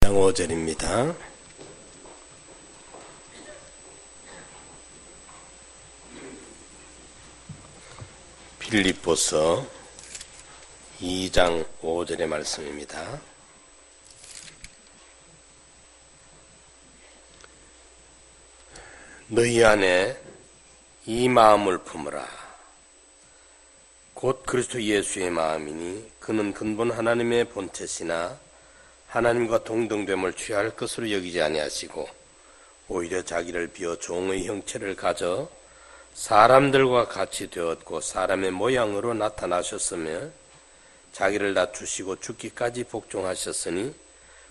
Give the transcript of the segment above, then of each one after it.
2장 5절입니다. 빌립보서 2장 5절의 말씀입니다. 너희 안에 이 마음을 품으라. 곧 그리스도 예수의 마음이니 그는 근본 하나님의 본체시나 하나님과 동등됨을 취할 것으로 여기지 아니하시고 오히려 자기를 비어 종의 형체를 가져 사람들과 같이 되었고 사람의 모양으로 나타나셨으며 자기를 낮추시고 죽기까지 복종하셨으니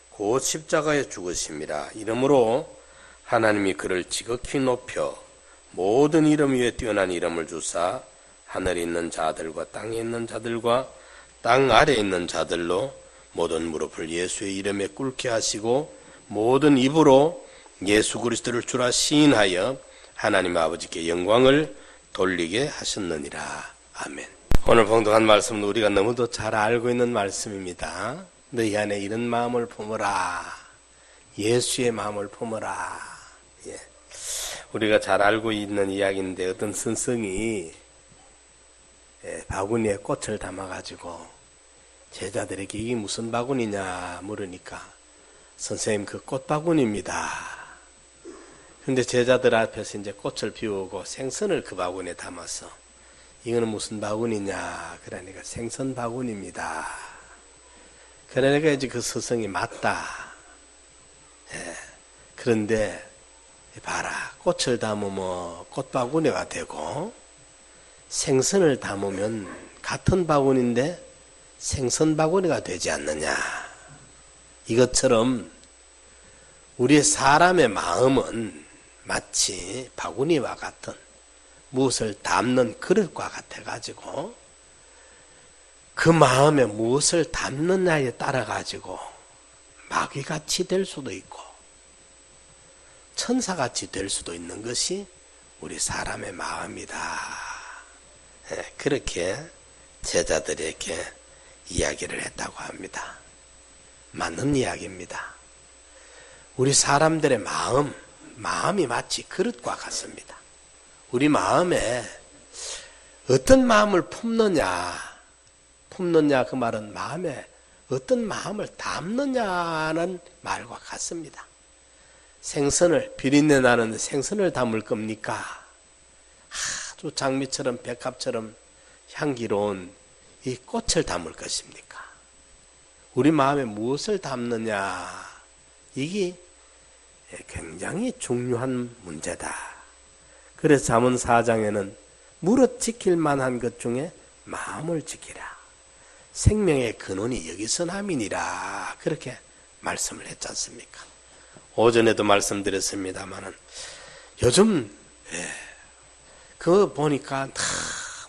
곧 십자가에 죽으심이라. 이러므로 하나님이 그를 지극히 높여 모든 이름 위에 뛰어난 이름을 주사 하늘에 있는 자들과 땅에 있는 자들과 땅 아래에 있는 자들로 모든 무릎을 예수의 이름에 꿇게 하시고 모든 입으로 예수 그리스도를 주라 시인하여 하나님 아버지께 영광을 돌리게 하셨느니라. 아멘. 오늘 봉독한 말씀은 우리가 너무도 잘 알고 있는 말씀입니다. 너희 안에 이런 마음을 품으라. 예수의 마음을 품으라. 예. 우리가 잘 알고 있는 이야기인데 어떤 선생이 바구니에 꽃을 담아가지고 제자들에게 이게 무슨 바구니냐 물으니까 선생님 그 꽃바구니입니다. 근데 제자들 앞에서 이제 꽃을 피우고 생선을 그 바구니에 담아서 이거는 무슨 바구니냐 그러니까 생선 바구니입니다. 그러니까 이제 그 스승이 맞다. 그런데 봐라, 꽃을 담으면 꽃바구니가 되고 생선을 담으면 같은 바구니인데 생선 바구니가 되지 않느냐. 이것처럼 우리의 사람의 마음은 마치 바구니와 같은 무엇을 담는 그릇과 같아가지고 그 마음에 무엇을 담느냐에 따라가지고 마귀같이 될 수도 있고 천사같이 될 수도 있는 것이 우리 사람의 마음이다. 그렇게 제자들에게 이야기를 했다고 합니다. 맞는 이야기입니다. 우리 사람들의 마음이 마치 그릇과 같습니다. 우리 마음에 어떤 마음을 품느냐 그 말은 마음에 어떤 마음을 담느냐는 말과 같습니다. 생선을 비린내 나는 생선을 담을 겁니까? 아주 장미처럼 백합처럼 향기로운 이 꽃을 담을 것입니까? 우리 마음에 무엇을 담느냐, 이게 굉장히 중요한 문제다. 그래서 잠언 4장에는 무릇 지킬 만한 것 중에 마음을 지키라. 생명의 근원이 여기서 남이니라. 그렇게 말씀을 했지 않습니까? 오전에도 말씀드렸습니다마는 요즘 그거 보니까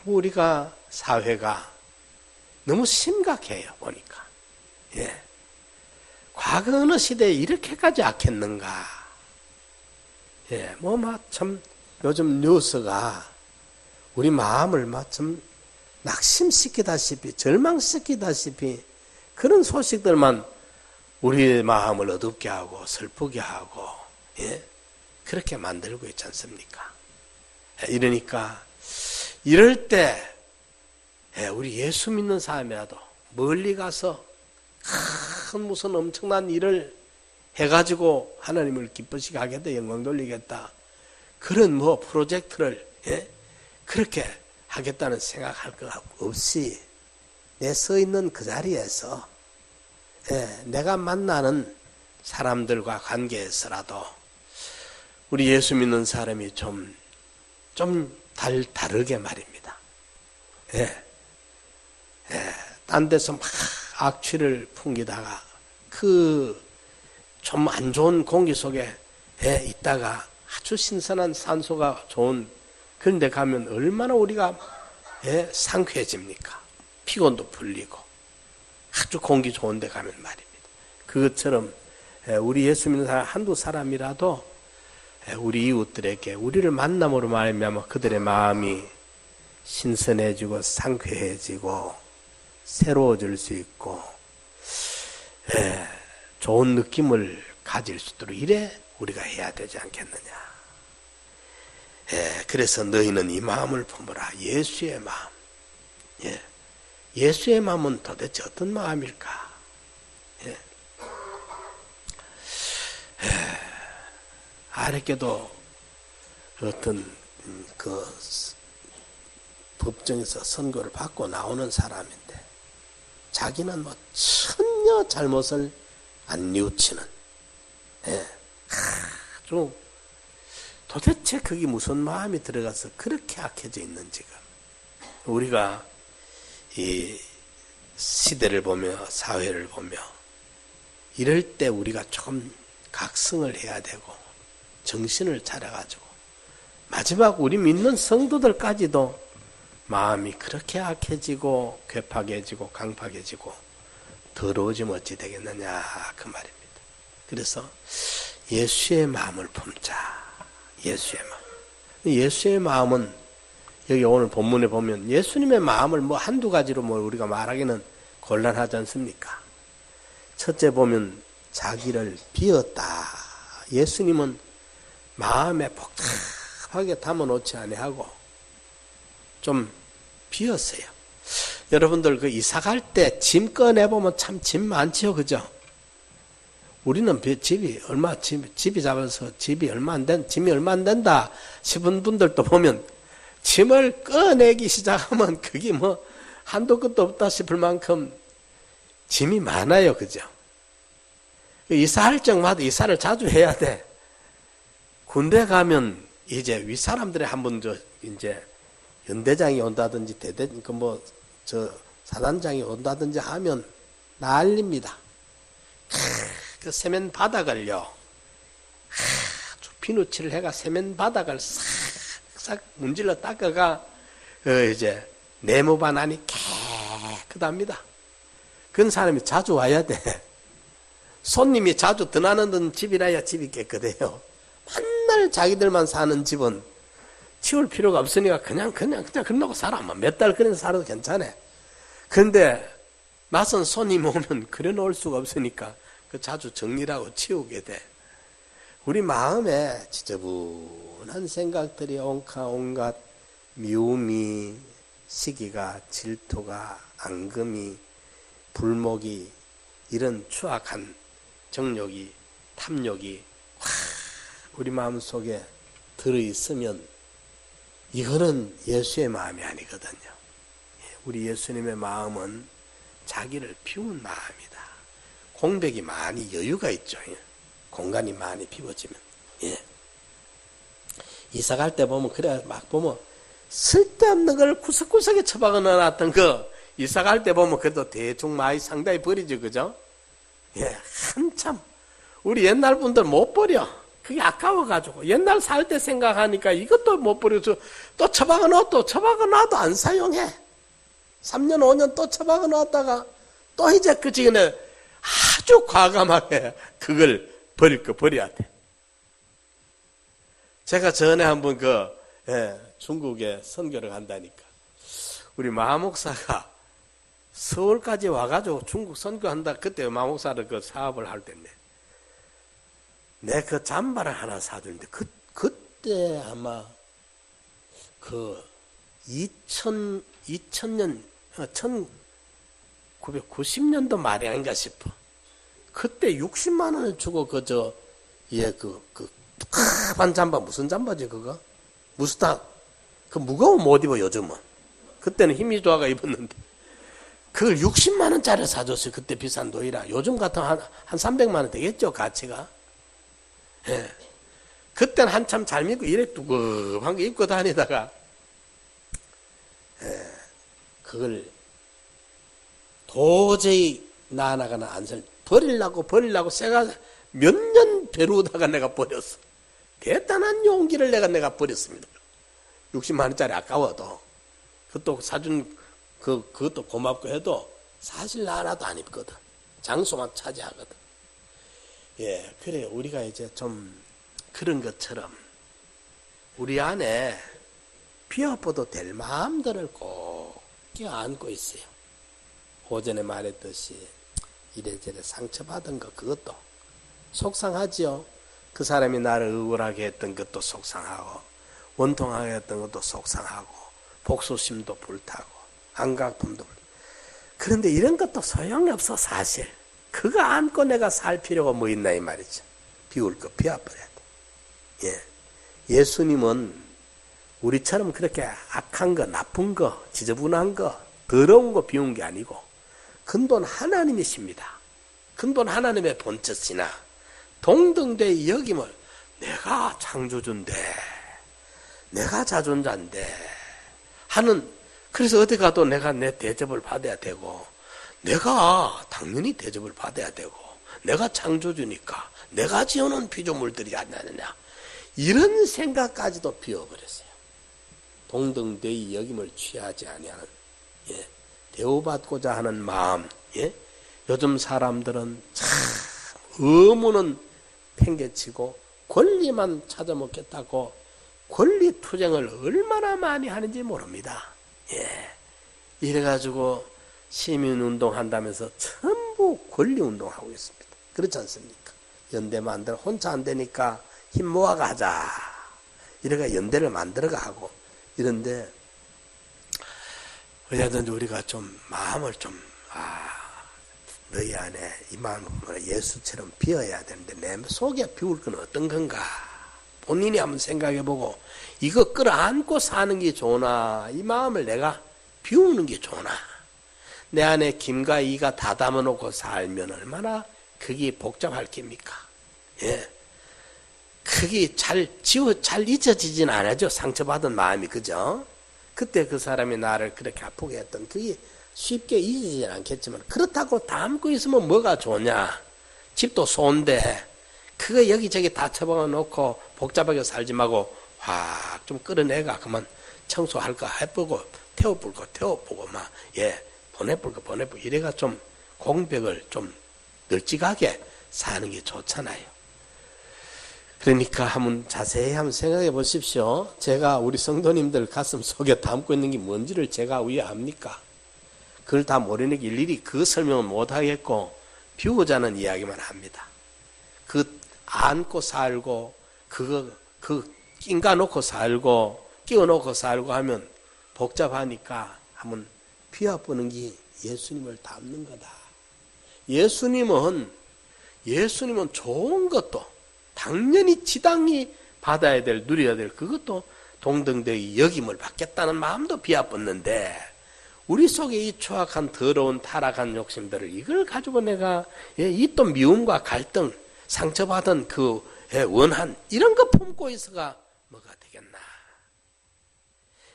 우리가 사회가 너무 심각해요. 보니까 과거 어느 시대에 이렇게까지 악했는가. 참 요즘 뉴스가 우리 마음을 좀 낙심시키다시피 절망시키다시피 그런 소식들만 우리의 마음을 어둡게 하고 슬프게 하고 그렇게 만들고 있지 않습니까? 이러니까 이럴 때 우리 예수 믿는 사람이라도 멀리 가서 큰 무슨 엄청난 일을 해가지고 하나님을 기쁘시게 하겠다, 영광 돌리겠다, 그런 프로젝트를 그렇게 하겠다는 생각할 것 없이 내 서 있는 그 자리에서 내가 만나는 사람들과 관계에서라도 우리 예수 믿는 사람이 좀 다르게 말입니다. 딴 데서 막 악취를 풍기다가 그 좀 안 좋은 공기 속에 있다가 아주 신선한 산소가 좋은 그런 데 가면 얼마나 우리가 상쾌해집니까? 피곤도 풀리고 아주 공기 좋은 데 가면 말입니다. 그것처럼 우리 예수 믿는 사람 한두 사람이라도 우리 이웃들에게 우리를 만남으로 말미암아 그들의 마음이 신선해지고 상쾌해지고 새로워질 수 있고 좋은 느낌을 가질 수 있도록 이래 우리가 해야 되지 않겠느냐. 예, 그래서 너희는 이 마음을 품으라. 예수의 마음. 예, 예수의 마음은 도대체 어떤 마음일까? 예. 아랫게도 어떤 그 법정에서 선고를 받고 나오는 사람인데 자기는 뭐 전혀 잘못을 안 뉘우치는, 예, 아주 도대체 그게 무슨 마음이 들어가서 그렇게 악해져 있는지가. 우리가 이 시대를 보며 사회를 보며 이럴 때 우리가 좀 각성을 해야 되고 정신을 차려가지고 마지막 우리 믿는 성도들까지도 마음이 그렇게 악해지고 괴팍해지고 강팍해지고 더러워지면 어찌 되겠느냐 그 말입니다. 그래서 예수의 마음을 품자. 예수의 마음. 예수의 마음은 여기 오늘 본문에 보면 예수님의 마음을 뭐 한두 가지로 뭐 우리가 말하기는 곤란하지 않습니까? 첫째 보면 자기를 비웠다. 예수님은 마음에 복잡하게 담아놓지 아니하고 좀 비었어요. 여러분들 그 이사 갈 때 짐 꺼내보면 참 짐 많지요, 그죠? 우리는 집이 잡아서 짐이 얼마 안 된다 싶은 분들도 보면 짐을 꺼내기 시작하면 그게 뭐 한도 끝도 없다 싶을 만큼 짐이 많아요, 그죠? 이사할 적마다 이사를 자주 해야 돼. 군대 가면 이제 윗사람들이 한번 이제 연대장이 온다든지 사단장이 온다든지 하면 난립니다. 그 세면 바닥을요, 비누칠을 해가 세면 바닥을 싹 문질러 닦아가 이제 네모반 안이 깨끗합니다. 그런 사람이 자주 와야 돼. 손님이 자주 드나드는 집이라야 집이 깨끗해요. 맨날 자기들만 사는 집은 치울 필요가 없으니까 그냥 그러고 살아. 몇 달 그래서 살아도 괜찮아. 그런데 낯선 손님 오면 그래 놓을 수가 없으니까 그 자주 정리하고 치우게 돼. 우리 마음에 지저분한 생각들이 온갖 미움이, 시기가, 질투가, 앙금이, 불목이, 이런 추악한 정욕이, 탐욕이 우리 마음속에 들어있으면 이거는 예수의 마음이 아니거든요. 우리 예수님의 마음은 자기를 비운 마음이다. 공백이 많이 여유가 있죠. 공간이 많이 비워지면. 예. 이사 갈 때 보면 그래 막 보면 쓸데없는 걸 구석구석에 처박아 넣어놨던 거 이사 갈 때 보면 그래도 대충 많이 상당히 버리죠, 그죠? 예, 한참 우리 옛날 분들 못 버려. 그게 아까워가지고 옛날 살 때 생각하니까 이것도 못 버려서 또 처박아 놔도 안 사용해. 3년 5년 또 처박아 놨다가 또 이제 그 지금에 아주 과감하게 그걸 버릴 거 버려야 돼. 제가 전에 한번 중국에 선교를 간다니까 우리 마목사가 서울까지 와가지고 중국 선교한다. 그때 마목사를 그 사업을 할 때인데 내 그 잠바를 하나 사줬는데 그때 아마 그 2000년 1990년도 말이 아닌가 싶어. 그때 60만 원을 주고 tuk한 잠바 무슨 잠바지 그거? 무스탕. 그 무거워 못 입어 요즘은. 그때는 힘이 좋아가 입었는데 그걸 60만 원짜리 사줬어요. 그때 비싼 돈이라. 요즘 같으면 한 300만 원 되겠죠 가치가. 예. 그때는 한참 잘 믿고 이래 두껍한 거 입고 다니다가 그걸 도저히 나가나 안 살. 버리려고 새가 몇 년 배루다가 내가 버렸어. 대단한 용기를 내가 버렸습니다. 60만 원짜리 아까워도. 그것도 사준 그것도 고맙고 해도 사실 나 하나도 안 입거든. 장소만 차지하거든. 예, 그래 우리가 이제 좀 그런 것처럼 우리 안에 비워봐도 될 마음들을 꼭 껴안고 있어요. 오전에 말했듯이 이래저래 상처받은 거 그것도 속상하지요. 그 사람이 나를 억울하게 했던 것도 속상하고 원통하게 했던 것도 속상하고 복수심도 불타고 안각품도 불타고. 그런데 이런 것도 소용이 없어 사실. 그거 안고 내가 살 필요가 뭐 있나 이 말이죠. 비울 거 비워버려야 돼. 예수님은 우리처럼 그렇게 악한 거, 나쁜 거, 지저분한 거, 더러운 거 비운 게 아니고 근본 하나님이십니다. 근본 하나님의 본chất이나 동등되이 여김을 내가 창조주인데 내가 자존자인데 하는, 그래서 어디 가도 내가 내 대접을 받아야 되고 내가 당연히 대접을 받아야 되고 내가 창조주니까 내가 지어놓은 피조물들이 아니냐 이런 생각까지도 비워버렸어요. 동등되이 여김을 취하지 아니하는 대우받고자 하는 마음. 요즘 사람들은 참 의무는 팽개치고 권리만 찾아먹겠다고 권리 투쟁을 얼마나 많이 하는지 모릅니다. 이래가지고 시민운동 한다면서 전부 권리운동하고 있습니다. 그렇지 않습니까? 연대 만들어 혼자 안 되니까 힘 모아가 하자. 이래가 연대를 만들어가 하고 이런데 어디든지 우리가 좀 마음을 좀 너희 안에 이 마음을 예수처럼 비워야 되는데 내 속에 비울 건 어떤 건가? 본인이 한번 생각해보고 이거 끌어안고 사는 게 좋으나 이 마음을 내가 비우는 게 좋으나 내 안에 김과 이가 다 담아놓고 살면 얼마나 그게 복잡할 겁니까? 그게 잘 잊어지진 않아죠. 상처받은 마음이, 그죠? 그때 그 사람이 나를 그렇게 아프게 했던 그게 쉽게 잊어지진 않겠지만 그렇다고 담고 있으면 뭐가 좋냐? 집도 소인데 그거 여기저기 다 처박아 놓고 복잡하게 살지 말고 확 좀 끌어내가 그만 청소할까 해보고 태워볼 거 태워보고 막 보내볼 거 보내보고 이래가 좀 공백을 좀 널찍하게 사는 게 좋잖아요. 그러니까 한번 자세히 한번 생각해 보십시오. 제가 우리 성도님들 가슴 속에 담고 있는 게 뭔지를 제가 왜 압니까? 그걸 다 모르니까 일일이 그 설명은 못하겠고 비우자는 이야기만 합니다. 그 안고 살고 그 낑가 놓고 살고 끼워 놓고 살고 하면 복잡하니까 한번 비워보는 게 예수님을 닮는 거다. 예수님은 좋은 것도 당연히 지당히 받아야 될, 누려야 될 그것도 동등되이 여김을 받겠다는 마음도 비워봤는데 우리 속에 이 추악한 더러운 타락한 욕심들을 이걸 가지고 내가 이 또 미움과 갈등, 상처받은 그 원한 이런 거 품고 있어가 뭐가 되겠나.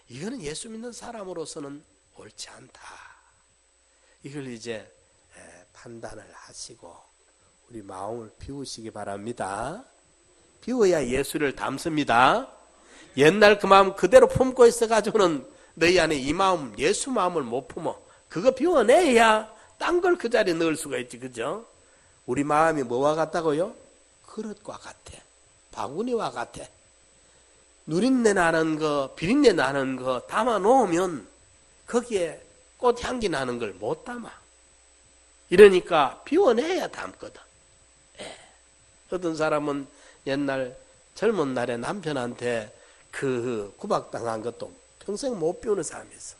이거는 예수 믿는 사람으로서는 옳지 않다. 이걸 이제 판단을 하시고 우리 마음을 비우시기 바랍니다. 비워야 예수를 닮습니다. 옛날 그 마음 그대로 품고 있어가지고는 너희 안에 이 마음, 예수 마음을 못 품어. 그거 비워내야 딴 걸 그 자리에 넣을 수가 있지, 그죠? 우리 마음이 뭐와 같다고요? 그릇과 같아. 바구니와 같아. 누린내 나는 거, 비린내 나는 거 담아 놓으면 거기에 꽃향기 나는 걸 못 담아. 이러니까 비워내야 담거든. 어떤 사람은 옛날 젊은 날에 남편한테 그 구박당한 것도 평생 못 비우는 사람이 있어.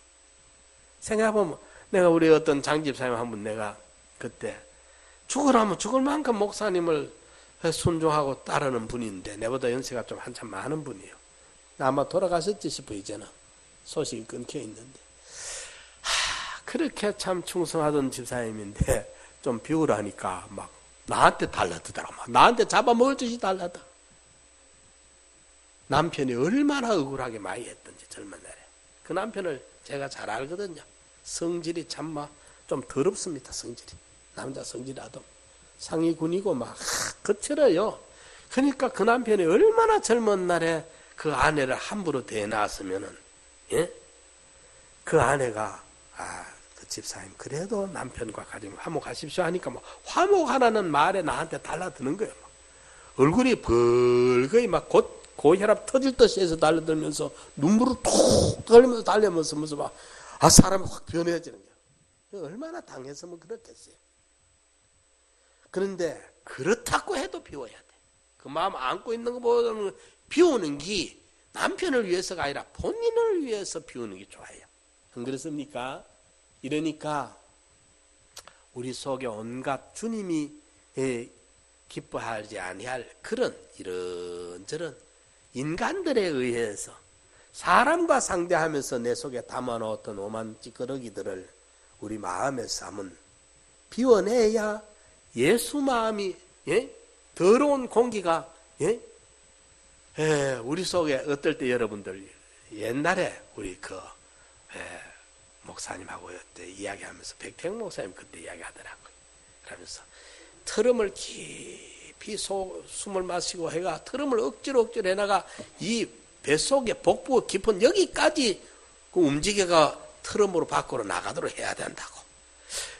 생각해보면 내가 우리 어떤 장집사님 한 분 내가 그때 죽으라면 죽을 만큼 목사님을 순종하고 따르는 분인데 내보다 연세가 좀 한참 많은 분이에요. 아마 돌아가셨지 싶어 이제는. 소식이 끊겨 있는데. 그렇게 참 충성하던 집사님인데 좀 비우라니까 막 나한테 달라드더라. 막 나한테 잡아먹을 듯이 달라더. 남편이 얼마나 억울하게 많이 했던지 젊은 날에. 그 남편을 제가 잘 알거든요. 성질이 참 좀 더럽습니다. 성질이. 남자 성질이라도. 상위군이고 막 거칠어요. 그러니까 그 남편이 얼마나 젊은 날에 그 아내를 함부로 대놨으면은 그 아내가 그 집사님 그래도 남편과 가정 화목하십시오 하니까 막 화목하라는 말에 나한테 달라드는 거예요. 막. 얼굴이 벌거이 막 고혈압 터질 듯이 해서 달려들면서 눈물을 툭 달리면서 무슨 막 사람이 확 변해지는 거예요. 얼마나 당했으면 그렇겠어요. 그런데 그렇다고 해도 비워야 돼. 그 마음 안고 있는 것보다는 비우는 게 남편을 위해서가 아니라 본인을 위해서 비우는 게 좋아요. 안 그렇습니까? 이러니까 우리 속에 온갖 주님이 기뻐하지 아니할 그런 이런저런 인간들에 의해서 사람과 상대하면서 내 속에 담아놓았던 오만 찌끄러기들을 우리 마음에서 한번 비워내야 예수 마음이 더러운 공기가 우리 속에 어떨 때 여러분들 옛날에 우리 목사님하고 그때 이야기하면서 백태영 목사님 그때 이야기하더라고요. 그러면서 트름을 깊이 숨을 마시고 해가 트름을 억지로 해나가 이 뱃속에 복부 깊은 여기까지 그 움직여가 트름으로 밖으로 나가도록 해야 된다고.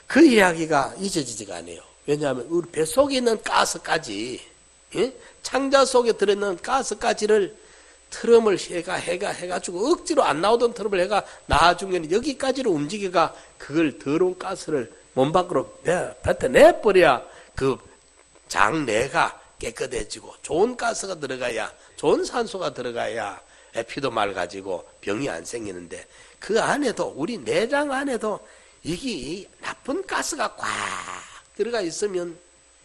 그 이야기가 잊어지지가 않아요. 왜냐하면 우리 뱃속에 있는 가스까지 창자 속에 들어있는 가스까지를 트럼을 해가지고 억지로 안 나오던 트럼을 해가 나중에는 여기까지로 움직여가 그걸 더러운 가스를 몸 밖으로 뱉어내버려야 그 장내가 깨끗해지고 좋은 가스가 들어가야 좋은 산소가 들어가야 피도 맑아지고 병이 안 생기는데 그 안에도 우리 내장 안에도 이게 나쁜 가스가 꽉 들어가 있으면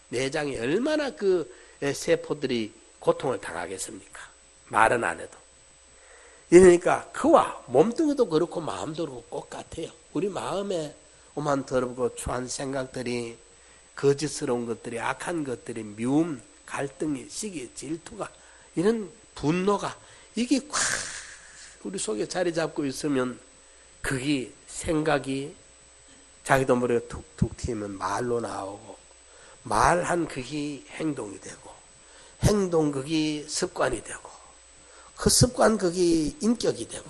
내장에 얼마나 그 세포들이 고통을 당하겠습니까? 말은 안 해도. 이러니까 그와 몸뚱이도 그렇고 마음도 그렇고 똑같아요. 우리 마음에 오만 더럽고 추한 생각들이 거짓스러운 것들이 악한 것들이 미움, 갈등이, 시기, 질투가 이런 분노가 이게 꽉 우리 속에 자리 잡고 있으면 그게 생각이 자기도 모르게 툭툭 튀면 말로 나오고 말한 그게 행동이 되고 행동 그게 습관이 되고 그 습관 그게 인격이 되고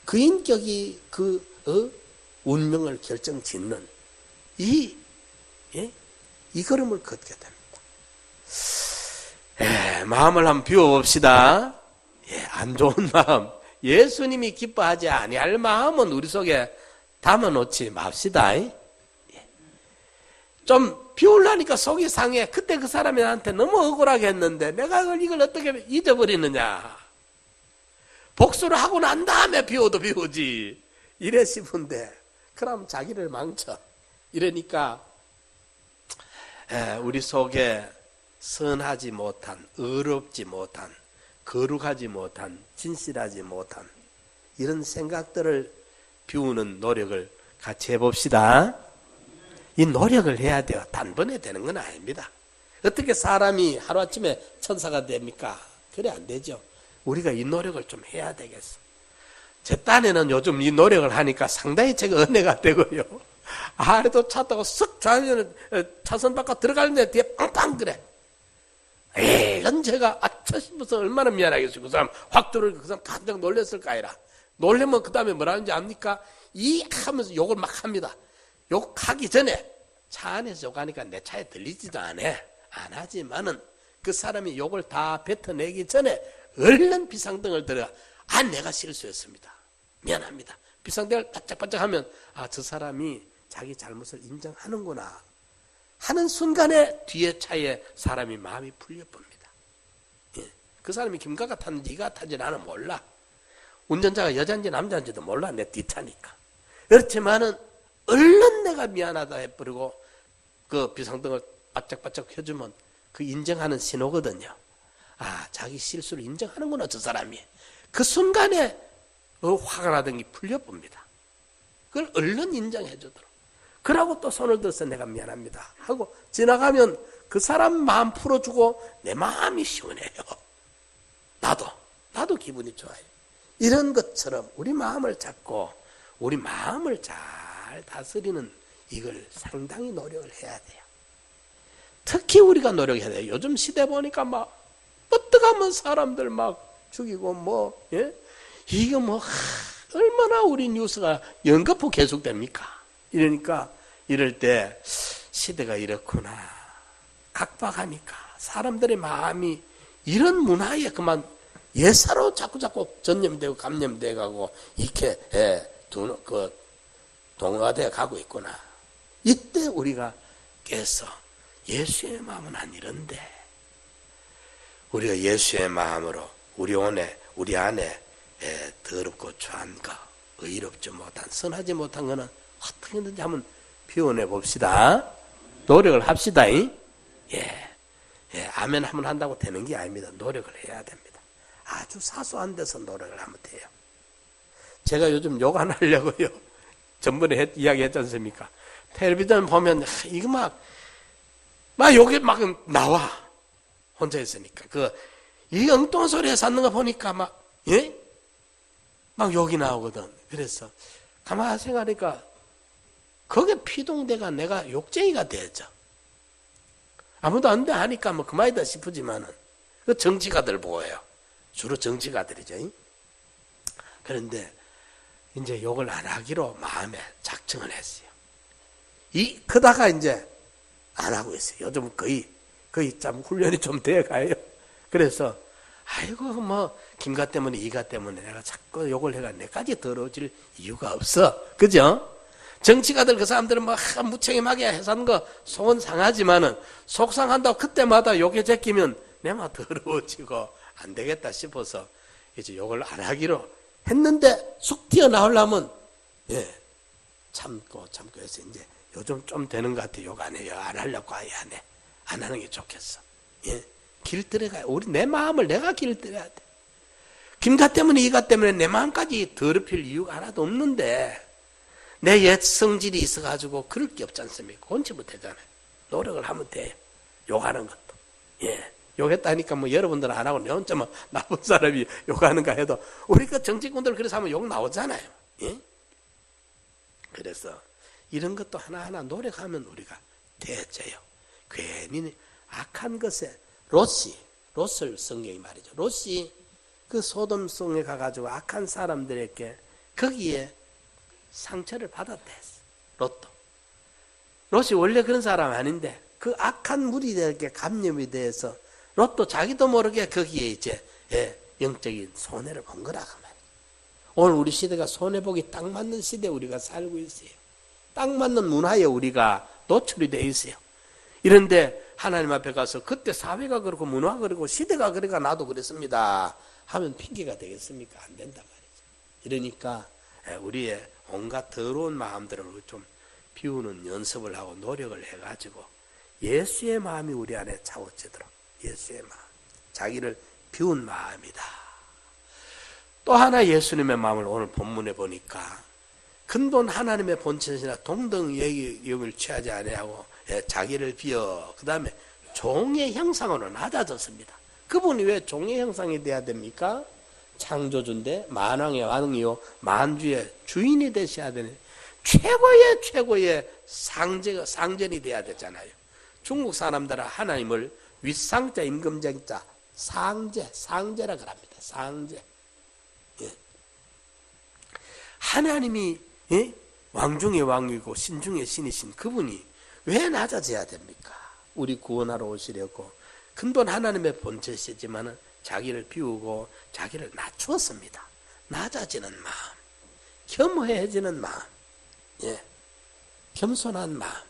그 인격이 운명을 결정짓는 이 걸음을 걷게 됩니다. 마음을 한번 비워봅시다. 안 좋은 마음, 예수님이 기뻐하지 아니할 마음은 우리 속에 담아놓지 맙시다. 좀 비우려니까 속이 상해. 그때 그 사람이 나한테 너무 억울하게 했는데 내가 이걸 어떻게 잊어버리느냐. 복수를 하고 난 다음에 비워도 비우지. 이래 싶은데 그럼 자기를 망쳐. 이러니까 우리 속에 선하지 못한, 의롭지 못한, 거룩하지 못한, 진실하지 못한 이런 생각들을 비우는 노력을 같이 해봅시다. 이 노력을 해야 돼요. 단번에 되는 건 아닙니다. 어떻게 사람이 하루아침에 천사가 됩니까? 그래 안 되죠. 우리가 이 노력을 좀 해야 되겠어. 제 딴에는 요즘 이 노력을 하니까 상당히 제가 은혜가 되고요. 아래도 차 타고 쓱 좌회전 차선 바깥 들어가는데 뒤에 빵빵 그래. 이건 제가 아차 싶어서 얼마나 미안하겠어요. 그 사람 확 들어오니까 그 사람 깜짝 놀랐을 까이라. 놀라면 그 다음에 뭐라 하는지 압니까? 하면서 욕을 막 합니다. 욕하기 전에 차 안에서 욕하니까 내 차에 들리지도 않아. 안 하지만은 그 사람이 욕을 다 뱉어내기 전에 얼른 비상등을 들어 내가 실수했습니다. 미안합니다. 비상등을 반짝반짝 하면 저 사람이 자기 잘못을 인정하는구나 하는 순간에 뒤에 차에 사람이 마음이 풀려봅니다. 그 사람이 김가가 탔는지 이가 탔는지 나는 몰라. 운전자가 여자인지 남자인지도 몰라. 내 뒷차니까. 그렇지만은 얼른 내가 미안하다 해버리고 그 비상등을 바짝바짝 켜주면 그 인정하는 신호거든요. 자기 실수를 인정하는구나 저 사람이. 그 순간에 화가 나던 게 풀려봅니다. 그걸 얼른 인정해주도록. 그러고 또 손을 들어서 내가 미안합니다 하고 지나가면 그 사람 마음 풀어주고 내 마음이 시원해요. 나도 기분이 좋아요. 이런 것처럼 우리 마음을 잡고 우리 마음을 잘 다스리는 이걸 상당히 노력을 해야 돼요. 특히 우리가 노력해야 돼요. 요즘 시대 보니까 막 어떡하면 사람들 막 죽이고 이게 얼마나 우리 뉴스가 연거푸 계속됩니까? 이러니까 이럴 때 시대가 이렇구나. 각박하니까 사람들의 마음이 이런 문화에 그만 예사로 자꾸 전염되고 감염돼 가고 이렇게 동화되어 가고 있구나. 이때 우리가 깨서 예수의 마음은 안 이런데, 우리가 예수의 마음으로 우리 안에 더럽고 추한 거, 의롭지 못한, 선하지 못한 거는 어떻게든지 한번 비워내 봅시다. 노력을 합시다. 아멘 한번 한다고 되는 게 아닙니다. 노력을 해야 됩니다. 아주 사소한 데서 노력을 하면 돼요. 제가 요즘 욕 안 하려고요. 전번에 이야기했지 않습니까? 텔레비전 보면 이거 막 욕이 막 나와. 혼자 있으니까. 이 엉뚱한 소리 해서 하는 거 보니까 막 욕이 나오거든. 그래서 가만히 생각하니까 거기에 피동대가 내가 욕쟁이가 되죠. 아무도 안 돼 하니까 그만이다 싶으지만은 그 정치가들 보여요. 주로 정치가들이죠. 그런데 이제 욕을 안 하기로 마음에 작정을 했어요. 그다가 이제 안 하고 있어요. 요즘 거의 참 훈련이 좀 돼 가요. 그래서 아이고 김가 때문에 이가 때문에 내가 자꾸 욕을 해가 내까지 더러워질 이유가 없어. 그죠? 정치가들 그 사람들은 무책임하게 해서 하는 거 속은 상하지만은 속상한다고 그때마다 욕에 제끼면 내가 더러워지고 안 되겠다 싶어서 이제 욕을 안 하기로 했는데 쑥 튀어나오려면 참고 해서 이제 요즘 좀 되는 것 같아. 욕 안 해요. 안 하려고 아예 안 해. 안 하는 게 좋겠어. 길들여가요. 내 마음을 내가 길들여야 돼. 김가 때문에 이가 때문에 내 마음까지 더럽힐 이유가 하나도 없는데 내 옛 성질이 있어가지고 그럴 게 없지 않습니까? 건치 못하잖아요. 노력을 하면 돼요. 욕하는 것도. 욕했다니까 여러분들은 안 하고 내 혼자 나쁜 사람이 욕하는가 해도 우리 정치꾼들 그래서 하면 욕 나오잖아요. 그래서 이런 것도 하나하나 노력하면 우리가 되어져요. 괜히 악한 것에 롯을 성경이 말이죠. 롯이 그 소돔성에 가가지고 악한 사람들에게 거기에 상처를 받았다 했어. 롯이 원래 그런 사람 아닌데 그 악한 무리들에게 감염이 돼서 롯도 자기도 모르게 거기에 이제 영적인 손해를 본 거라고 말이에요. 오늘 우리 시대가 손해보기 딱 맞는 시대에 우리가 살고 있어요. 딱 맞는 문화에 우리가 노출이 되어 있어요. 이런데 하나님 앞에 가서 그때 사회가 그렇고 문화가 그렇고 시대가 그러니까 나도 그랬습니다 하면 핑계가 되겠습니까? 안 된단 말이죠. 이러니까 우리의 온갖 더러운 마음들을 좀 비우는 연습을 하고 노력을 해가지고 예수의 마음이 우리 안에 차오르도록, 예수의 마음, 자기를 비운 마음이다. 또 하나 예수님의 마음을 오늘 본문에 보니까 근본 하나님의 본체시나 동등예의를 취하지 아니하고 자기를 비어 그 다음에 종의 형상으로 낮아졌습니다. 그분이 왜 종의 형상이 돼야 됩니까? 창조주인데 만왕의 왕이요 만주의 주인이 되셔야 되는 최고의 상전이 돼야 되잖아요. 중국 사람들은 하나님을 윗상자 임금정자 상제라고 합니다. 상제. 하나님이 왕중의 왕이고 신중의 신이신 그분이 왜 낮아져야 됩니까? 우리 구원하러 오시려고 근본 하나님의 본체시지만은 자기를 비우고 자기를 낮추었습니다. 낮아지는 마음, 겸허해지는 마음, 겸손한 마음.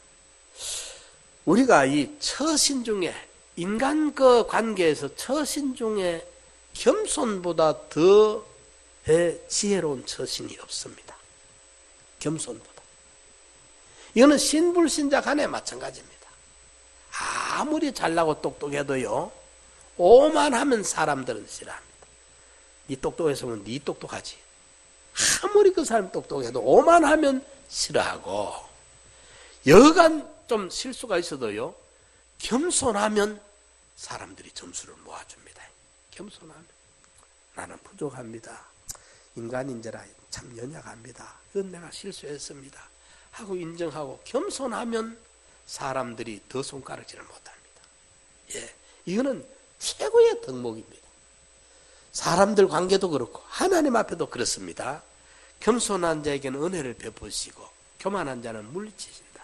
우리가 이 처신 중에 인간 그 관계에서 처신 중에 겸손보다 더 지혜로운 처신이 없습니다. 겸손보다. 이거는 신불신자 간에 마찬가지입니다. 아무리 잘나고 똑똑해도요, 오만하면 사람들은 싫어합니다. 네 똑똑해서면 네 똑똑하지. 아무리 그 사람 똑똑해도 오만하면 싫어하고, 여간 좀 실수가 있어도요, 겸손하면 사람들이 점수를 모아줍니다. 겸손하면 나는 부족합니다. 인간인지라 참 연약합니다. 그건 내가 실수했습니다 하고 인정하고 겸손하면 사람들이 더 손가락질을 못합니다. 이거는 최고의 덕목입니다. 사람들 관계도 그렇고 하나님 앞에도 그렇습니다. 겸손한 자에게는 은혜를 베푸시고 교만한 자는 물리치신다.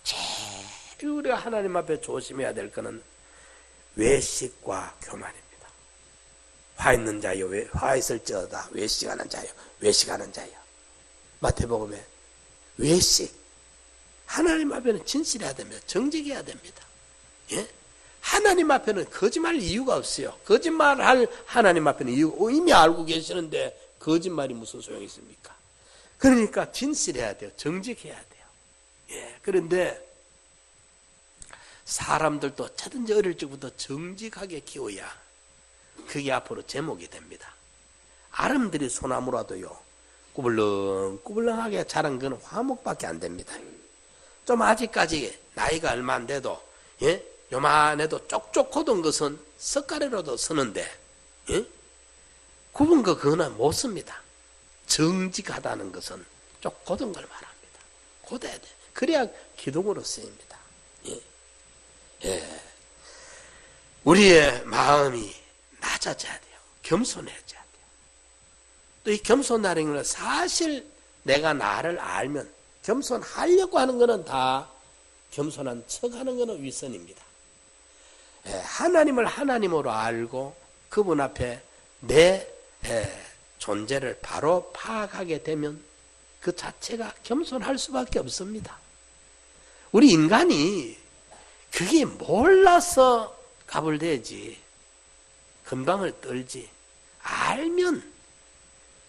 제일 우리가 하나님 앞에 조심해야 될 것은 외식과 교만입니다. 화 있는 자여 화 있을지어다 외식하는 자여 외식하는 자여. 마태복음에 외식 하나님 앞에는 진실해야 됩니다. 정직해야 됩니다. 예? 하나님 앞에는 거짓말 이유가 없어요. 거짓말할 하나님 앞에는 이미 알고 계시는데 거짓말이 무슨 소용이 있습니까? 그러니까 진실해야 돼요. 정직해야 돼요. 예. 그런데 사람들도 어쩌든지 어릴 적부터 정직하게 키워야 그게 앞으로 제목이 됩니다. 아름드리 소나무라도요, 꾸불렁꾸불렁하게 자란 건 화목밖에 안 됩니다. 좀 아직까지 나이가 얼마 안 돼도, 예? 요만해도 쪽쪽 고든 것은 석가래로도 쓰는데, 예? 굽은 거 그거는 못 씁니다. 정직하다는 것은 쪽 고든 걸 말합니다. 고대야 돼. 그래야 기둥으로 쓰입니다. 예. 예. 우리의 마음이 낮아져야 돼요. 겸손해져야 돼요. 또 이 겸손하는 건 사실 내가 나를 알면, 겸손하려고 하는 것은 다 겸손한 척하는 것은 윗선입니다. 예. 하나님을 하나님으로 알고 그분 앞에 내 존재를 바로 파악하게 되면 그 자체가 겸손할 수밖에 없습니다. 우리 인간이 그게 몰라서 가불대지, 금방을 떨지, 알면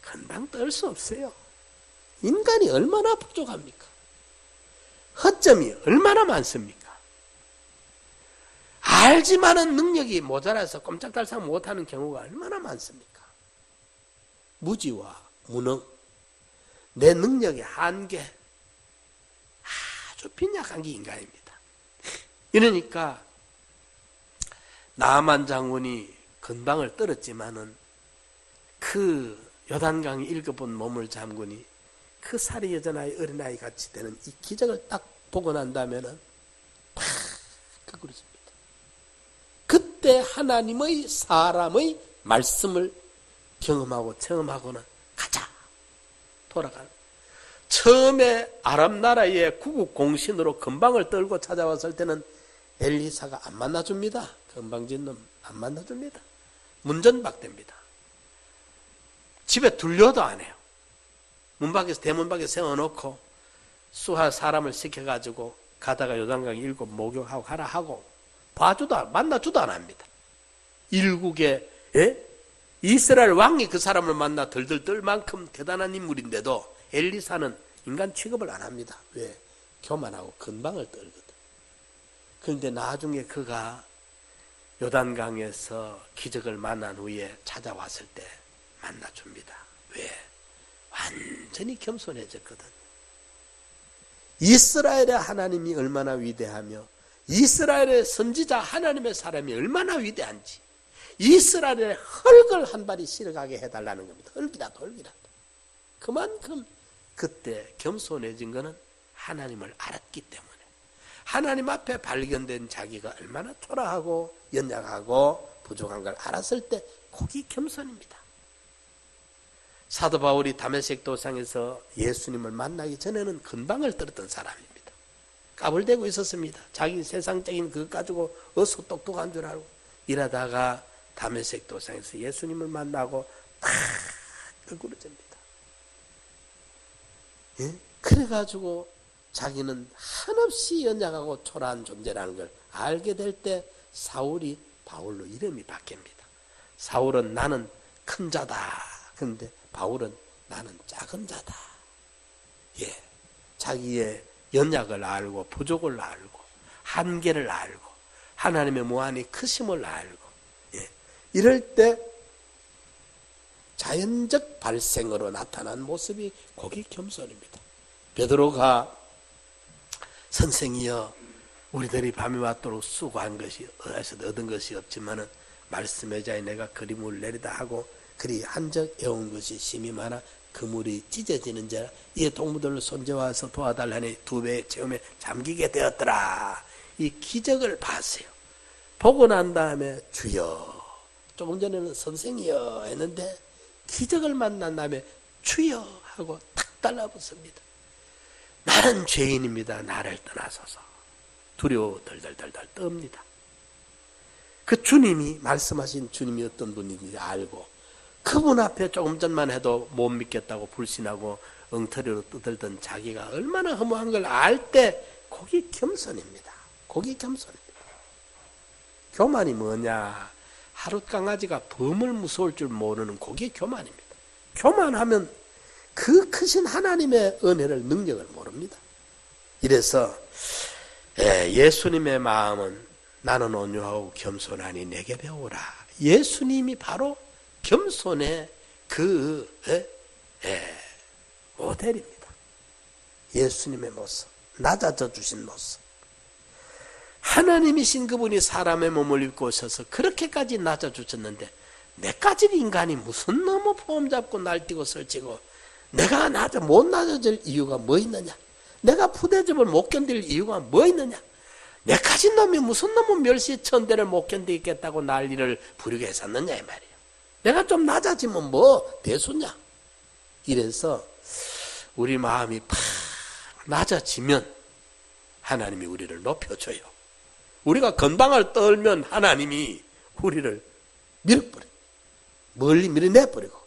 금방 떨 수 없어요. 인간이 얼마나 부족합니까? 허점이 얼마나 많습니까? 알지만은 능력이 모자라서 꼼짝달싹 못하는 경우가 얼마나 많습니까? 무지와 무능, 내 능력의 한계, 아주 빈약한 게 인간입니다. 이러니까 나만 장군이 건방을 떨었지만은 그 요단강 일곱번 몸을 잠그니 그 살이 여전하여 어린아이 같이 되는 이 기적을 딱 보고 난다면은 팍 그렇습니다. 그때 하나님의 사람의 말씀을 경험하고 체험하고는 가자 돌아가는. 처음에 아람 나라의 구국 공신으로 건방을 떨고 찾아왔을 때는 엘리사가 안 만나줍니다. 건방진 놈 안 만나줍니다. 문전박대입니다. 집에 둘려도 안 해요. 문 밖에서 대문 밖에 세워놓고 수하 사람을 시켜가지고 가다가 요단강 일곱 목욕하고 하라 하고 만나주도 안 합니다. 일국의 이스라엘 왕이 그 사람을 만나 덜덜 떨 만큼 대단한 인물인데도 엘리사는 인간 취급을 안 합니다. 왜? 교만하고 건방을 떨거든. 그런데 나중에 그가 요단강에서 기적을 만난 후에 찾아왔을 때 만나줍니다. 왜? 완전히 겸손해졌거든. 이스라엘의 하나님이 얼마나 위대하며 이스라엘의 선지자 하나님의 사람이 얼마나 위대한지 이스라엘의 흙을 한 발이 실어가게 해달라는 겁니다. 흙이라도. 그만큼 그때 겸손해진 것은 하나님을 알았기 때문에 하나님 앞에 발견된 자기가 얼마나 초라하고 연약하고 부족한 걸 알았을 때 그게 겸손입니다. 사도 바울이 다메섹 도상에서 예수님을 만나기 전에는 건방을 떨었던 사람입니다. 까불대고 있었습니다. 자기 세상적인 그것 가지고 어서 똑똑한 줄 알고 이러다가 다메섹 도상에서 예수님을 만나고 탁 끄그러집니다. 예? 그래가지고 자기는 한없이 연약하고 초라한 존재라는 걸 알게 될 때 사울이 바울로 이름이 바뀝니다. 사울은 나는 큰 자다. 그런데 바울은 나는 작은 자다. 예, 자기의 연약을 알고 부족을 알고 한계를 알고 하나님의 무한히 크심을 알고 예, 이럴 때 자연적 발생으로 나타난 모습이 거기 겸손입니다. 베드로가 선생이여 우리들이 밤이 왔도록 수고한 것이 어디서 얻은 것이 없지만은 말씀의 자에 내가 그림을 내리다 하고 그리 한적 애운 것이 심이 많아 그물이 찢어지는 자라 이에 동무들을 손재와서 도와달라니 2배의 체험에 잠기게 되었더라. 이 기적을 봤어요. 보고 난 다음에 주여, 조금 전에는 선생이여 했는데 기적을 만난 다음에 주여 하고 탁 달라붙습니다. 나는 죄인입니다. 나를 떠나소서. 두려워 덜덜덜덜 떱니다. 그 주님이 말씀하신 주님이 어떤 분인지 알고 그분 앞에 조금 전만 해도 못 믿겠다고 불신하고 엉터리로 떠들던 자기가 얼마나 허무한 걸 알 때 그게 겸손입니다. 그게 겸손입니다. 교만이 뭐냐? 하룻 강아지가 범을 무서울 줄 모르는 그게 교만입니다. 교만하면 그 크신 하나님의 은혜를, 능력을 모릅니다. 이래서 예수님의 마음은 나는 온유하고 겸손하니 내게 배우라. 예수님이 바로 겸손의 그 모델입니다. 예수님의 모습, 낮아져 주신 모습. 하나님이신 그분이 사람의 몸을 입고 오셔서 그렇게까지 낮아주셨는데 내까지 인간이 무슨 너무 폼 잡고 날뛰고 설치고 내가 못 낮아질 이유가 뭐 있느냐? 내가 푸대접을 못 견딜 이유가 뭐 있느냐? 내까지 놈이 무슨 너무 멸시천대를 못 견디겠다고 난리를 부리게 했었느냐 이 말이에요. 내가 좀 낮아지면 뭐 대수냐? 이래서 우리 마음이 팍 낮아지면 하나님이 우리를 높여줘요. 우리가 건방을 떨면 하나님이 우리를 밀어버려요. 멀리 밀어내버리고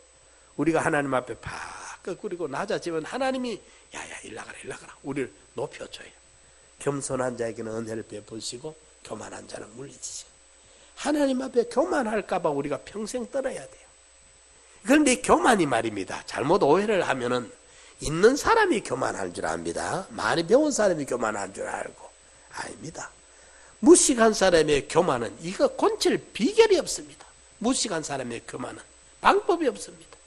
우리가 하나님 앞에 팍 꺾으리고 낮아지면 하나님이 야야 일나가라 우리를 높여줘요. 겸손한 자에게는 은혜를 베푸시고 교만한 자는 물리치시고 하나님 앞에 교만할까 봐 우리가 평생 떨어야 돼요. 그런데 교만이 말입니다. 잘못 오해를 하면은 있는 사람이 교만한 줄 압니다. 많이 배운 사람이 교만한 줄 알고 아닙니다. 무식한 사람의 교만은 이거 고칠 비결이 없습니다. 무식한 사람의 교만은 방법이 없습니다.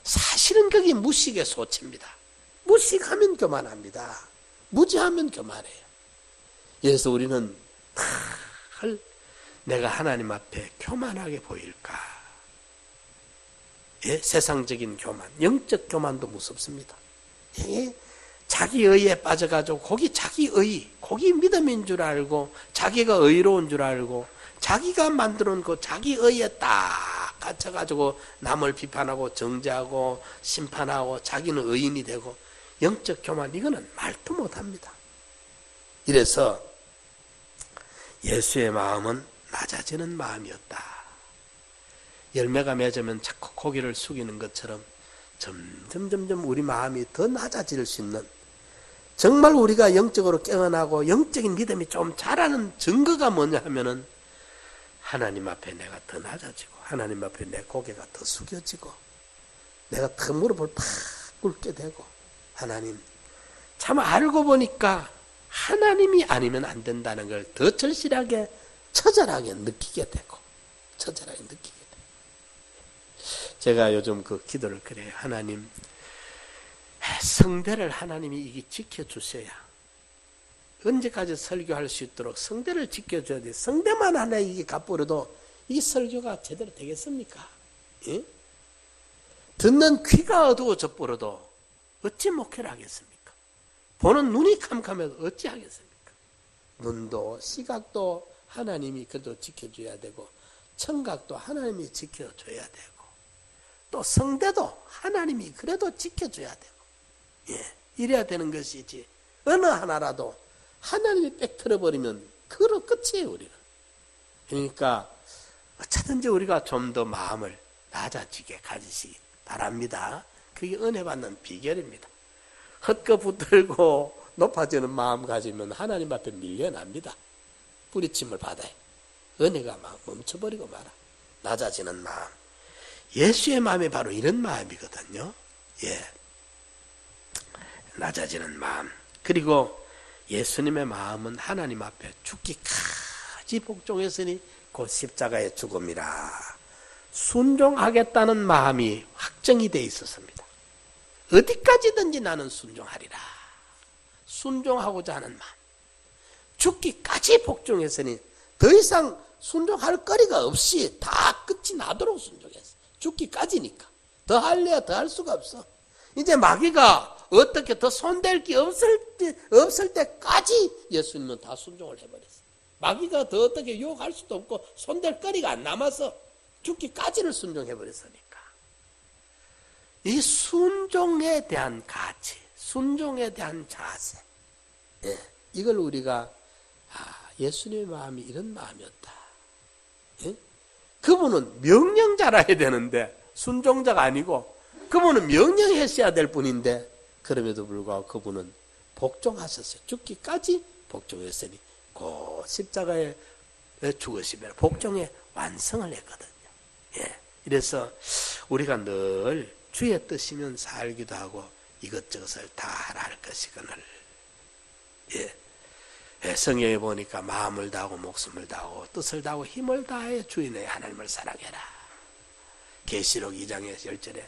사실은 그게 무식의 소치입니다. 무식하면 교만합니다. 무지하면 교만해요. 그래서 우리는 내가 하나님 앞에 교만하게 보일까? 세상적인 교만, 영적 교만도 무섭습니다. 자기의에 빠져가지고 거기 자기의, 거기 믿음인 줄 알고 자기가 의로운 줄 알고 자기가 만들어놓은 그 자기의에 딱 갇혀가지고 남을 비판하고 정죄하고 심판하고 자기는 의인이 되고 영적 교만, 이거는 말도 못합니다. 이래서 예수의 마음은 낮아지는 마음이었다. 열매가 맺으면 자꾸 고개를 숙이는 것처럼 점점 우리 마음이 더 낮아질 수 있는, 정말 우리가 영적으로 깨어나고 영적인 믿음이 좀 자라는 증거가 뭐냐 하면은 하나님 앞에 내가 더 낮아지고 하나님 앞에 내 고개가 더 숙여지고 내가 더 무릎을 팍 꿇게 되고, 하나님 참 알고 보니까 하나님이 아니면 안 된다는 걸 더 절실하게 처절하게 느끼게 되고 처절하게 느끼게 되고. 제가 요즘 그 기도를 그래요. 하나님, 성대를 하나님이 이게 지켜주셔야, 언제까지 설교할 수 있도록 성대를 지켜줘야 돼. 성대만 하나 이게 갚버려도 이 설교가 제대로 되겠습니까? 예? 듣는 귀가 어두워져 버려도 어찌 목회를 하겠습니까? 보는 눈이 캄캄해도 어찌 하겠습니까? 눈도 시각도 하나님이 그래도 지켜줘야 되고 청각도 하나님이 지켜줘야 되고 또 성대도 하나님이 그래도 지켜줘야 되고, 예, 이래야 되는 것이지 어느 하나라도 하나님이 빽틀어버리면 그로 끝이에요. 우리는. 그러니까 어쩌든지 우리가 좀 더 마음을 낮아지게 가지시기 바랍니다. 그게 은혜 받는 비결입니다. 헛거 붙들고 높아지는 마음 가지면 하나님 앞에 밀려납니다. 뿌리침을 받아요. 은혜가 막 멈춰버리고 말아. 낮아지는 마음. 예수의 마음이 바로 이런 마음이거든요. 예. 낮아지는 마음. 그리고 예수님의 마음은 하나님 앞에 죽기까지 복종했으니 곧 십자가의 죽음이라. 순종하겠다는 마음이 확정이 되어 있었습니다. 어디까지든지 나는 순종하리라. 순종하고자 하는 마음. 죽기까지 복종했으니 더 이상 순종할 거리가 없이 다 끝이 나도록 순종했어. 죽기까지니까. 더 할래야 더 할 수가 없어. 이제 마귀가 어떻게 더 손댈 게 없을 때까지 예수님은 다 순종을 해버렸어. 마귀가 더 어떻게 유혹할 수도 없고 손댈 거리가 안 남아서 죽기까지를 순종해버렸으니까. 이 순종에 대한 가치, 순종에 대한 자세, 예, 이걸 우리가 예수님의 마음이 이런 마음이었다. 예? 그분은 명령자라 해야 되는데 순종자가 아니고 그분은 명령했어야 될 분인데 그럼에도 불구하고 그분은 복종하셨어요. 죽기까지 복종했으니 그 십자가에 죽으시면 복종의 완성을 했거든요. 예. 그래서 우리가 늘 주의 뜻이면 살기도 하고 이것저것을 다 하라 할 것이거늘. 예. 예. 성경에 보니까 마음을 다하고 목숨을 다하고 뜻을 다하고 힘을 다해 주인의 하나님을 사랑해라. 계시록 2장의 10절에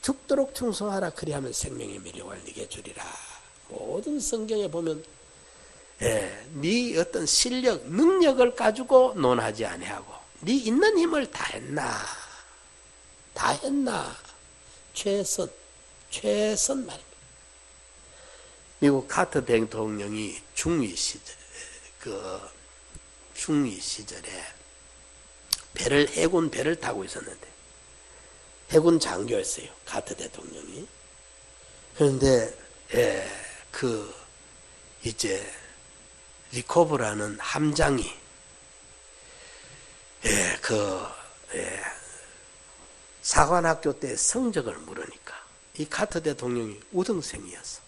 죽도록 충성하라. 그리하면 생명의 미력을 네게 주리라. 모든 성경에 보면 네 어떤 실력, 능력을 가지고 논하지 아니하고 네 있는 힘을 다했나? 다했나? 최선 말입니다. 미국 카터 대통령이 중위 시절에 해군 배를 타고 있었는데 해군 장교였어요. 카터 대통령이. 그런데 이제 리코브라는 함장이 사관학교 때 성적을 물으니까 이 카터 대통령이 우등생이었어.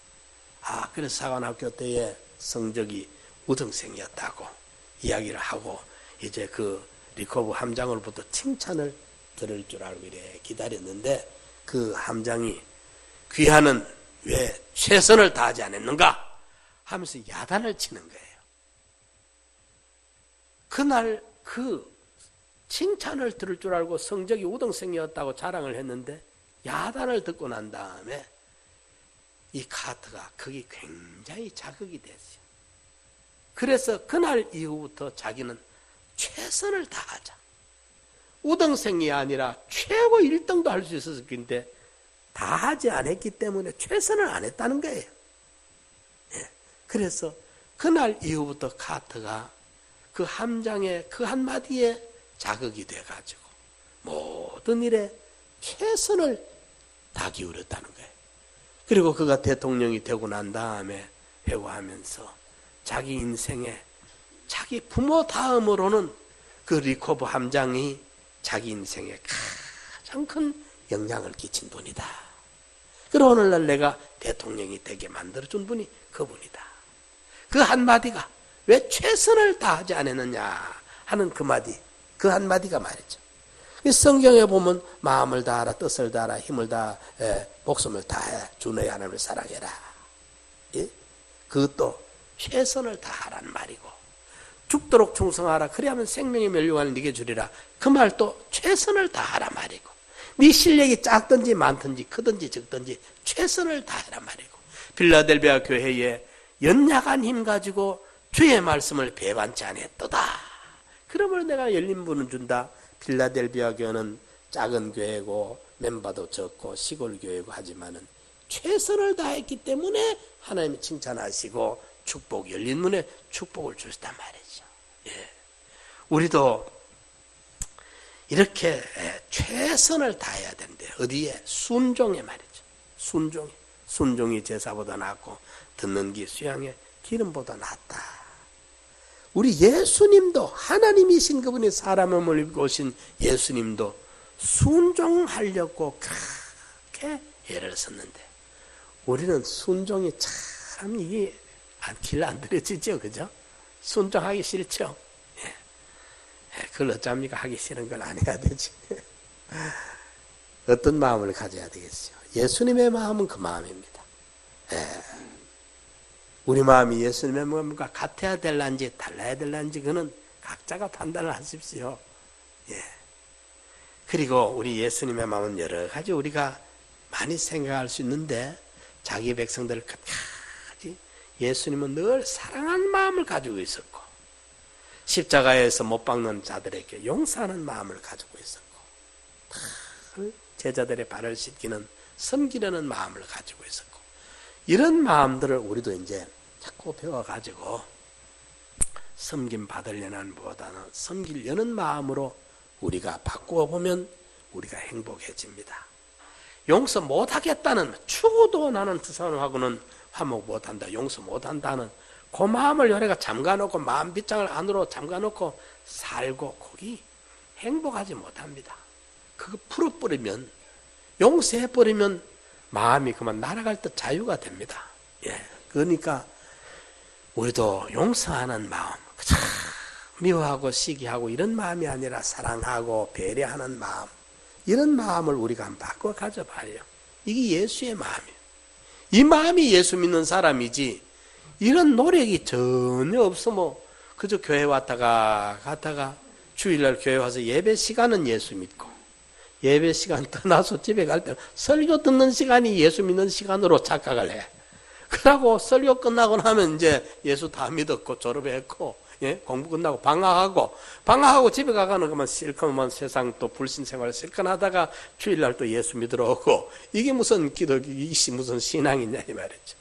그래서 사관학교 때의 성적이 우등생이었다고 이야기를 하고 이제 그 리코브 함장으로부터 칭찬을 들을 줄 알고 이래 기다렸는데 그 함장이 귀하는 왜 최선을 다하지 않았는가 하면서 야단을 치는 거예요. 그날 그 칭찬을 들을 줄 알고 성적이 우등생이었다고 자랑을 했는데 야단을 듣고 난 다음에 이 카트가 그게 굉장히 자극이 됐어요. 그래서 그날 이후부터 자기는 최선을 다하자. 우등생이 아니라 최고 1등도 할 수 있었을 텐데 다 하지 않았기 때문에 최선을 안 했다는 거예요. 그래서 그날 이후부터 카트가 그 함장의 그 한마디에 자극이 돼가지고 모든 일에 최선을 다 기울였다는 거예요. 그리고 그가 대통령이 되고 난 다음에 회고하면서 자기 인생에 자기 부모 다음으로는 그 리코브 함장이 자기 인생에 가장 큰 영향을 끼친 분이다. 그리고 오늘날 내가 대통령이 되게 만들어준 분이 그분이다. 그 한마디가 왜 최선을 다하지 않았느냐 하는 그 한마디가 말이죠. 성경에 보면 마음을 다하라, 뜻을 다하라, 힘을 다하, 목숨을 다해 주너의 하나님을 사랑해라. 예? 그것도 최선을 다하라는 말이고 죽도록 충성하라. 그래야만 생명의 멸류관을 네게 주리라. 그 말도 최선을 다하라 말이고 네 실력이 작든지 많든지 크든지 적든지 최선을 다하라 말이고 필라델비아 교회에 연약한 힘 가지고 주의 말씀을 배반치 않았도다. 그러므로 내가 열린 문을 준다. 필라델비아 교회는 작은 교회고 멤버도 적고 시골 교회고 하지만은 최선을 다했기 때문에 하나님이 칭찬하시고 축복 열린 문에 축복을 주셨단 말이죠. 예. 우리도 이렇게 최선을 다해야 되는데 어디에? 순종에 말이죠. 순종이 제사보다 낫고 듣는 귀 수양의 기름보다 낫다. 우리 예수님도 하나님이신 그분이 사람을 입고 오신 예수님도 순종하려고 그렇게 애를 썼는데 우리는 순종이 참 이게 길 안 들여지죠, 그죠? 순종하기 싫죠. 예. 그걸 어쩝니까? 하기 싫은 걸 안 해야 되지. 어떤 마음을 가져야 되겠어요? 예수님의 마음은 그 마음입니다. 예. 우리 마음이 예수님의 마음과 같아야 될란지 달라야 될란지 그는 각자가 판단을 하십시오. 예. 그리고 우리 예수님의 마음은 여러 가지 우리가 많이 생각할 수 있는데 자기 백성들을 끝까지 예수님은 늘 사랑하는 마음을 가지고 있었고 십자가에서 못 박는 자들에게 용서하는 마음을 가지고 있었고 제자들의 발을 씻기는 섬기려는 마음을 가지고 있었고 이런 마음들을 우리도 이제 자꾸 배워가지고 섬김 받으려는 보다는 섬기려는 마음으로 우리가 바꾸어 보면 우리가 행복해집니다. 용서 못하겠다는 추구도 나는 두 사람하고는 화목 못한다, 용서 못한다는 그 마음을 우리가 잠가놓고 마음 빗장을 안으로 잠가놓고 살고 거기 행복하지 못합니다. 그거 풀어버리면 용서해버리면 마음이 그만 날아갈 듯 자유가 됩니다. 그러니까 우리도 용서하는 마음, 참 미워하고 시기하고 이런 마음이 아니라 사랑하고 배려하는 마음, 이런 마음을 우리가 한번 바꿔 가져봐요. 이게 예수의 마음이에요. 이 마음이 예수 믿는 사람이지, 이런 노력이 전혀 없으면 그저 교회 왔다가 갔다가 주일날 교회 와서 예배 시간은 예수 믿고, 예배 시간 떠나서 집에 갈 때 설교 듣는 시간이 예수 믿는 시간으로 착각을 해. 그러고 설교 끝나고 나면 이제 예수 다 믿었고 졸업했고, 공부 끝나고 방학하고 집에 가가는 것만 실컷만 세상 또 불신 생활을 실컷 하다가 주일날 또 예수 믿으러 오고, 이게 무슨 이게 무슨 신앙이냐 이 말이죠.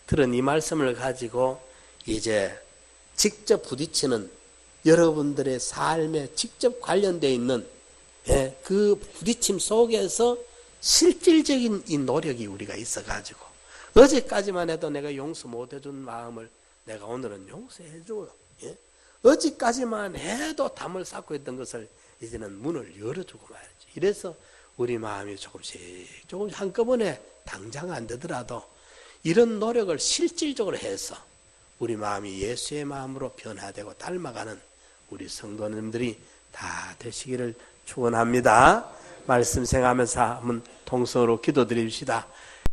들은 이 말씀을 가지고 이제 직접 부딪히는 여러분들의 삶에 직접 관련되어 있는 그 부딪힘 속에서 실질적인 이 노력이 우리가 있어가지고, 어제까지만 해도 내가 용서 못해준 마음을 내가 오늘은 용서해줘요. 어제까지만 해도 담을 쌓고 있던 것을 이제는 문을 열어주고 말이죠. 이래서 우리 마음이 조금씩 한꺼번에 당장 안 되더라도 이런 노력을 실질적으로 해서 우리 마음이 예수의 마음으로 변화되고 닮아가는 우리 성도님들이 다 되시기를 축원합니다. 말씀 생각하면서 한번 통성으로 기도드립시다.